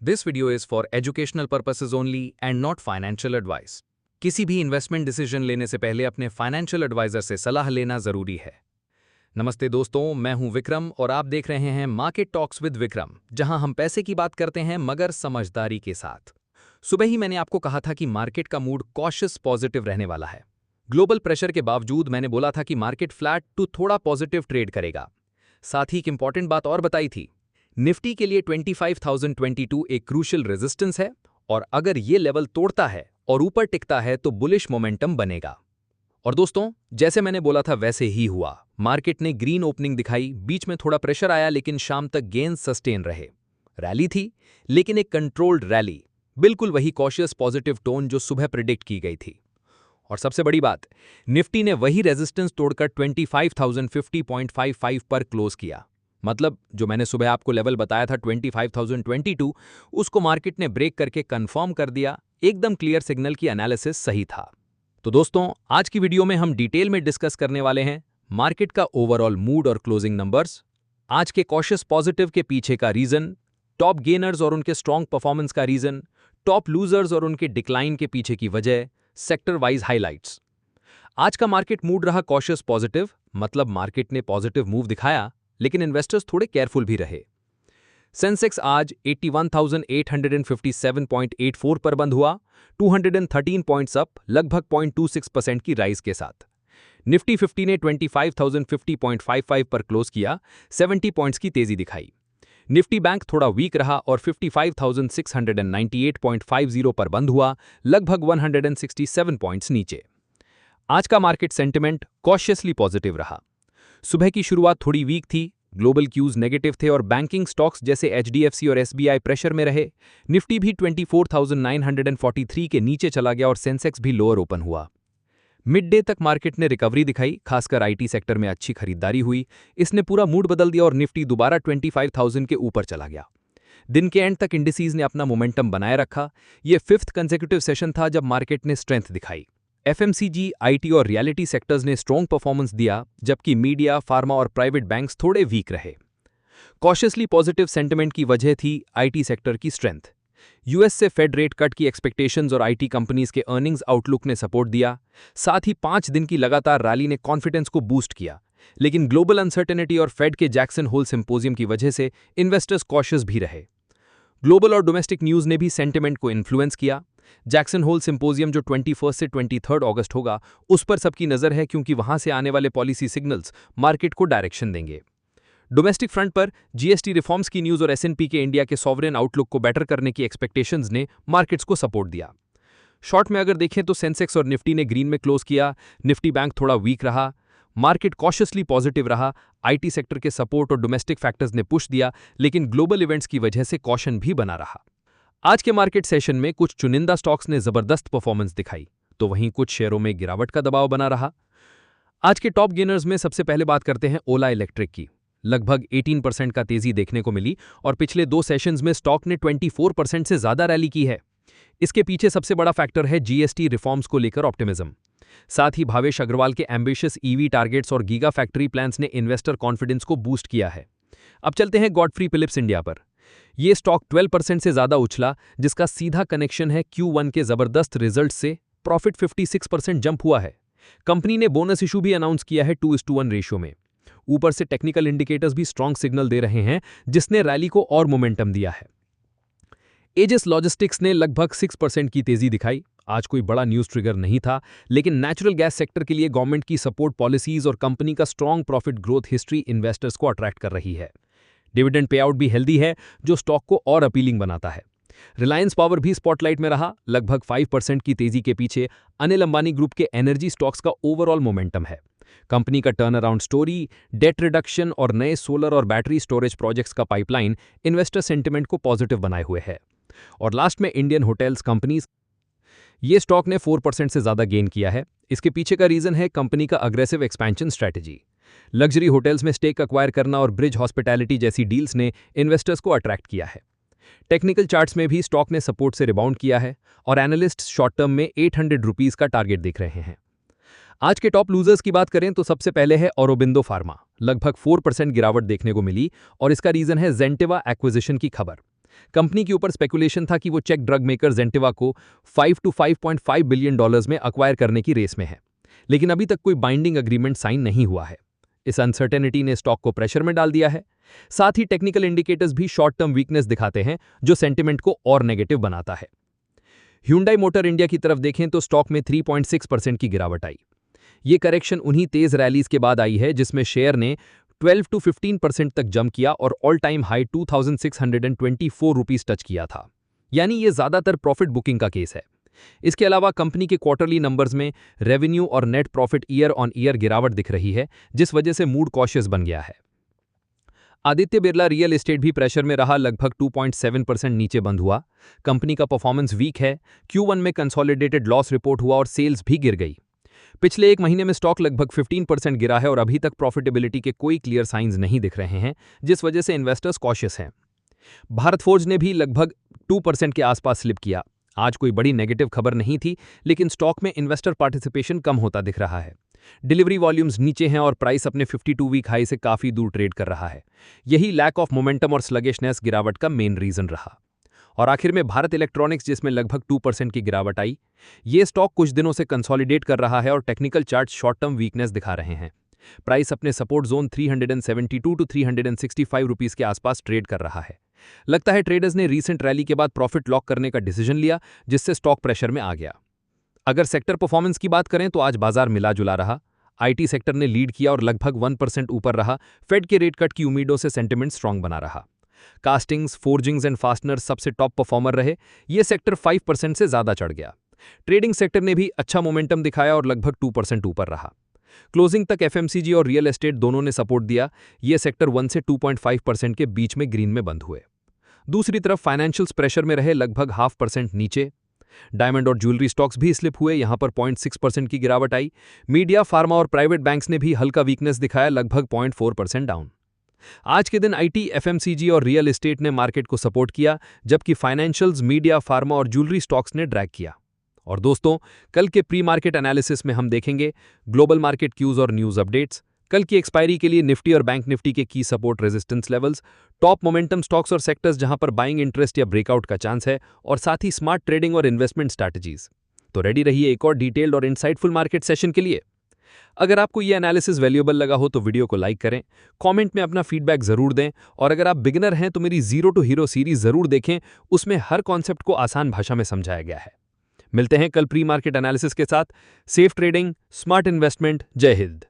This video is for educational purposes only and not financial advice. किसी भी investment decision लेने से पहले अपने फाइनेंशियल एडवाइजर से सलाह लेना जरूरी है। नमस्ते दोस्तों, मैं हूं विक्रम और आप देख रहे हैं मार्केट टॉक्स विद विक्रम, जहां हम पैसे की बात करते हैं मगर समझदारी के साथ। सुबह ही मैंने आपको कहा था कि मार्केट का मूड कॉशियस पॉजिटिव रहने वाला है। ग्लोबल प्रेशर के बावजूद मैंने बोला था कि मार्केट फ्लैट टू थोड़ा पॉजिटिव ट्रेड करेगा। साथ ही एक इंपॉर्टेंट बात और बताई थी, निफ्टी के लिए 25,022 एक क्रूशियल रेजिस्टेंस है और अगर ये लेवल तोड़ता है और ऊपर टिकता है तो बुलिश मोमेंटम बनेगा। और दोस्तों, जैसे मैंने बोला था वैसे ही हुआ। मार्केट ने ग्रीन ओपनिंग दिखाई, बीच में थोड़ा प्रेशर आया लेकिन शाम तक गेन सस्टेन रहे। रैली थी लेकिन एक कंट्रोल्ड रैली, बिल्कुल वही कॉशियस पॉजिटिव टोन जो सुबह प्रिडिक्ट की गई थी। और सबसे बड़ी बात, निफ्टी ने वही रेजिस्टेंस तोड़कर 25,050.55 पर क्लोज किया। मतलब जो मैंने सुबह आपको लेवल बताया था 25,022, उसको मार्केट ने ब्रेक करके कंफर्म कर दिया। एकदम क्लियर सिग्नल की एनालिसिस सही था। तो दोस्तों, आज की वीडियो में हम डिटेल में डिस्कस करने वाले हैं मार्केट का ओवरऑल मूड और क्लोजिंग नंबर्स, आज के कॉशियस पॉजिटिव के पीछे का रीजन, टॉप गेनर्स और उनके स्ट्रॉन्ग परफॉर्मेंस का रीजन, टॉप लूजर्स और उनके डिक्लाइन के पीछे की वजह, सेक्टर वाइज हाइलाइट्स। आज का मार्केट मूड रहा कॉशियस पॉजिटिव, मतलब मार्केट ने पॉजिटिव मूव दिखाया लेकिन इन्वेस्टर्स थोड़े केयरफुल भी रहे। सेंसेक्स आज 81,857.84 पर बंद हुआ, 213 पॉइंट्स अप, लगभग 0.26% की राइज के साथ। निफ्टी 50 ने 25,050.55 पर क्लोज किया, 70 पॉइंट्स की तेजी दिखाई। निफ्टी बैंक थोड़ा वीक रहा और 55,698.50 पर बंद हुआ, लगभग 167 पॉइंट्स नीचे। आज का मार्केट सेंटिमेंट कॉशियसली पॉजिटिव रहा। सुबह की शुरुआत थोड़ी वीक थी, ग्लोबल क्यूज नेगेटिव थे और बैंकिंग स्टॉक्स जैसे एचडीएफसी और एसबीआई प्रेशर में रहे। निफ्टी भी 24,943 के नीचे चला गया और सेंसेक्स भी लोअर ओपन हुआ। मिड डे तक मार्केट ने रिकवरी दिखाई, खासकर आईटी सेक्टर में अच्छी खरीदारी हुई। इसने पूरा मूड बदल दिया और निफ्टी दोबारा 25,000 के ऊपर चला गया। दिन के एंड तक इंडिसीज ने अपना मोमेंटम बनाए रखा। यह 5th कंसेक्यूटिव सेशन था जब मार्केट ने स्ट्रेंथ दिखाई। एफएमसीजी, आईटी और रियलिटी सेक्टर्स ने स्ट्रॉन्ग परफॉर्मेंस दिया, जबकि मीडिया, फार्मा और प्राइवेट बैंक्स थोड़े वीक रहे। कॉशियसली पॉजिटिव सेंटिमेंट की वजह थी आईटी सेक्टर की स्ट्रेंथ। यूएस से फेड रेट कट की एक्सपेक्टेशंस और आईटी कंपनीज के अर्निंग्स आउटलुक ने सपोर्ट दिया। साथ ही 5 दिन की लगातार रैली ने कॉन्फिडेंस को बूस्ट किया। लेकिन ग्लोबल अनसर्टेनिटी और फेड के जैक्सन होल सिंपोजियम की वजह से इन्वेस्टर्स कॉशियस भी रहे। ग्लोबल और डोमेस्टिक न्यूज ने भी सेंटिमेंट को इन्फ्लुएंस किया। जैक्सन होल सिंपोजियम जो 21 से 23 अगस्त होगा, उस पर सबकी नजर है क्योंकि वहां से आने वाले पॉलिसी सिग्नल्स मार्केट को डायरेक्शन देंगे। डोमेस्टिक फ्रंट पर जीएसटी रिफॉर्म्स की न्यूज और एसएनपी के इंडिया के सॉवरेन आउटलुक को बेटर करने की एक्सपेक्टेशंस ने मार्केट्स को सपोर्ट दिया। शॉर्ट में अगर देखें तो सेंसेक्स और निफ्टी ने ग्रीन में क्लोज किया। निफ्टी बैंक थोड़ा वीक रहा। मार्केट कॉशियसली पॉजिटिव रहा। आईटी सेक्टर के सपोर्ट और डोमेस्टिक फैक्टर्स ने पुश दिया, लेकिन ग्लोबल इवेंट्स की वजह से कॉशन भी बना रहा। आज के मार्केट सेशन में कुछ चुनिंदा स्टॉक्स ने जबरदस्त परफॉर्मेंस दिखाई, तो वहीं कुछ शेयरों में गिरावट का दबाव बना रहा। आज के टॉप गेनर्स में सबसे पहले बात करते हैं ओला इलेक्ट्रिक की। लगभग 18% का तेजी देखने को मिली और पिछले 2 सेशंस में स्टॉक ने 24% से ज्यादा रैली की है। इसके पीछे सबसे बड़ा फैक्टर है जीएसटी रिफॉर्म्स को लेकर ऑप्टिमिज्म। साथ ही भावेश अग्रवाल के एम्बिशियस ईवी टारगेट्स और गीगा फैक्ट्री प्लान्स ने इन्वेस्टर कॉन्फिडेंस को बूस्ट किया है। अब चलते हैं गॉडफ्री फिलिप्स इंडिया पर। यह स्टॉक 12% से ज्यादा उछला, जिसका सीधा कनेक्शन है Q1 के जबरदस्त रिजल्ट से। प्रॉफिट 56% जंप हुआ है। कंपनी ने बोनस इशू भी अनाउंस किया है 2:1 रेशियो में। ऊपर से टेक्निकल इंडिकेटर्स भी स्ट्रॉन्ग सिग्नल दे रहे हैं, जिसने रैली को और मोमेंटम दिया है। एजिस लॉजिस्टिक्स ने लगभग 6% की तेजी दिखाई। आज कोई बड़ा न्यूज ट्रिगर नहीं था, लेकिन नेचुरल गैस सेक्टर के लिए गवर्नमेंट की सपोर्ट पॉलिसीज और कंपनी का strong profit growth history investors को अट्रैक्ट कर रही है। डिविडेंड पे आउट भी हेल्दी है, जो स्टॉक को और अपीलिंग बनाता है। रिलायंस पावर भी स्पॉटलाइट में रहा। लगभग 5% की तेजी के पीछे अनिल अंबानी ग्रुप के एनर्जी स्टॉक्स का ओवरऑल मोमेंटम है। कंपनी का turn around story, date reduction और नए सोलर और बैटरी स्टोरेज प्रोजेक्ट्स का पाइपलाइन इन्वेस्टर सेंटिमेंट को पॉजिटिव बनाए हुए है। और लास्ट में इंडियन होटल्स कंपनीज, ये स्टॉक ने 4% से ज्यादा गेन किया है। इसके पीछे का रीजन है कंपनी का aggressive expansion strategy. Luxury hotels में स्टेक एक्वायर करना और ब्रिज हॉस्पिटैलिटी जैसी डील्स ने इन्वेस्टर्स को अट्रैक्ट किया है। टेक्निकल चार्ट्स में भी स्टॉक ने सपोर्ट से रिबाउंड किया है और एनालिस्ट शॉर्ट टर्म में 800 रुपीज का टारगेट देख रहे हैं। आज के टॉप लूजर्स की बात करें तो सबसे पहले है औरोबिंदो फार्मा। लगभग 4% गिरावट देखने को मिली और इसका रीजन है जेंटेवा एक्विजिशन की खबर। कंपनी के ऊपर स्पेकुलेशन था कि वो चेक ड्रग मेकर ज़ेंटिवा को 5 to 5.5 बिलियन डॉलर्स में अक्वायर करने की रेस में है, लेकिन अभी तक कोई बाइंडिंग एग्रीमेंट साइन नहीं हुआ है। इस अनसर्टेनिटी ने स्टॉक को प्रेशर में डाल दिया है। साथ ही टेक्निकल इंडिकेटर्स भी शॉर्ट टर्म वीकनेस दिखाते हैं, जो सेंटिमेंट को और नेगेटिव बनाता है। Hyundai मोटर इंडिया की तरफ देखें तो स्टॉक में 3.6% की गिरावट आई। ये करेक्शन उन्हीं तेज रैलीज के बाद आई है जिसमें शेयर ने 12 to 15% तक जंप किया और all time high 2624 rupees touch किया था। यानी ये ज्यादातर प्रॉफिट बुकिंग का केस है। इसके अलावा कंपनी के क्वार्टरली नंबर्स में रेवेन्यू और net profit year on year गिरावट दिख रही है, जिस वजह से मूड कॉशियस बन गया है। आदित्य बिरला रियल एस्टेट भी प्रेशर में रहा, लगभग 2.7% नीचे बंद हुआ। कंपनी का परफॉर्मेंस वीक है। Q1 में कंसोलिडेटेड लॉस रिपोर्ट हुआ और सेल्स भी गिर गई। पिछले एक महीने में स्टॉक लगभग 15% गिरा है और अभी तक प्रॉफिटेबिलिटी के कोई क्लियर साइंस नहीं दिख रहे हैं, जिस वजह से इन्वेस्टर्स कॉशियस हैं। भारत फोर्ज ने भी लगभग 2% के आसपास स्लिप किया। आज कोई बड़ी नेगेटिव खबर नहीं थी, लेकिन स्टॉक में इन्वेस्टर पार्टिसिपेशन कम होता दिख रहा है। डिलीवरी वॉल्यूम्स नीचे हैं और प्राइस अपने 52 वीक हाई से काफी दूर ट्रेड कर रहा है। यही लैक ऑफ मोमेंटम और स्लगिशनेस गिरावट का मेन रीजन रहा। और आखिर में भारत इलेक्ट्रॉनिक्स, जिसमें लगभग 2% की गिरावट आई। ये स्टॉक कुछ दिनों से कंसोलिडेट कर रहा है और technical chart short term weakness दिखा रहे हैं। प्राइस अपने सपोर्ट जोन 372 to 365 रुपीस के आसपास ट्रेड कर रहा है। लगता है ट्रेडर्स ने रीसेंट रैली के बाद प्रॉफिट लॉक करने का डिसीजन लिया, जिससे स्टॉक प्रेशर में आ गया। अगर सेक्टर परफॉर्मेंस की बात करें तो आज बाजार मिला जुला रहा। आईटी सेक्टर ने लीड किया और लगभग 1% ऊपर रहा। फेड के रेट कट की उम्मीदों से सेंटिमेंट स्ट्रांग बना रहा। कास्टिंग्स, फोर्जिंग्स एंड फास्टनर्स सबसे टॉप परफॉर्मर रहे। ये सेक्टर 5% से ज्यादा चढ़ गया। ट्रेडिंग सेक्टर ने भी अच्छा मोमेंटम दिखाया और लगभग 2% ऊपर रहा। क्लोजिंग तक एफएमसीजी और रियल एस्टेट दोनों ने सपोर्ट दिया। ये सेक्टर 1 से 2.5% के बीच में ग्रीन में बंद हुए। दूसरी तरफ फाइनेंशियल्स प्रेशर में रहे, लगभग 0.5% नीचे। डायमंड और ज्वेलरी स्टॉक्स भी स्लिप हुए, यहां पर 0.6% की गिरावट आई। मीडिया, फार्मा और प्राइवेट बैंक्स ने भी हल्का वीकनेस दिखाया, लगभग 0.4% डाउन। आज के दिन आईटी, एफएमसीजी और रियल एस्टेट ने मार्केट को सपोर्ट किया, जबकि फाइनेंशियल्स, मीडिया, फार्मा और ज्वेलरी स्टॉक्स ने ड्रैग किया। और दोस्तों, कल के प्री मार्केट एनालिसिस में हम देखेंगे ग्लोबल मार्केट क्यूज और न्यूज अपडेट्स, कल की एक्सपायरी के लिए निफ्टी और बैंक निफ्टी के की support resistance levels, top momentum stocks और सेक्टर्स जहां पर बाइंग इंटरेस्ट या ब्रेकआउट का चांस है, और साथ ही स्मार्ट ट्रेडिंग और इन्वेस्टमेंट स्ट्रैटेजीज। तो रेडी रहिए एक और डिटेल्ड और इंसाइटफुल मार्केट सेशन के लिए। अगर आपको यह एनालिसिस वैल्यूएबल लगा हो तो वीडियो को लाइक करें, कमेंट में अपना फीडबैक जरूर दें, और अगर आप बिगिनर हैं तो मेरी जीरो टू हीरो सीरीज जरूर देखें, उसमें हर कॉन्सेप्ट को आसान भाषा में समझाया गया है। मिलते हैं कल प्री मार्केट एनालिसिस के साथ। Safe trading, smart investment. जय हिंद।